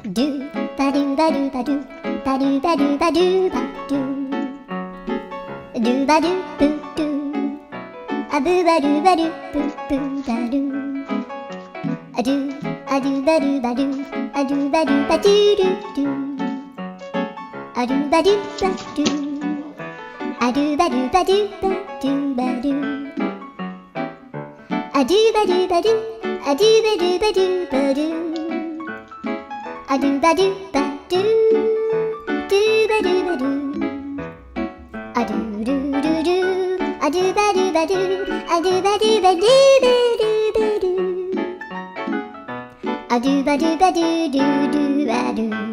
Do ba do ba do ba do ba do ba do ba do ba do do ba do boo do a boo ba do ba do boo boo ba do a do ba do ba do a do ba do ba do do do a do ba do ba do a do ba do ba do ba do ba do a do ba do ba do a do ba do ba do ba do a do ba do ba do do ba do ba do a do do do do a do ba do ba do a do ba do ba do ba do ba do a do ba do ba do do do ba do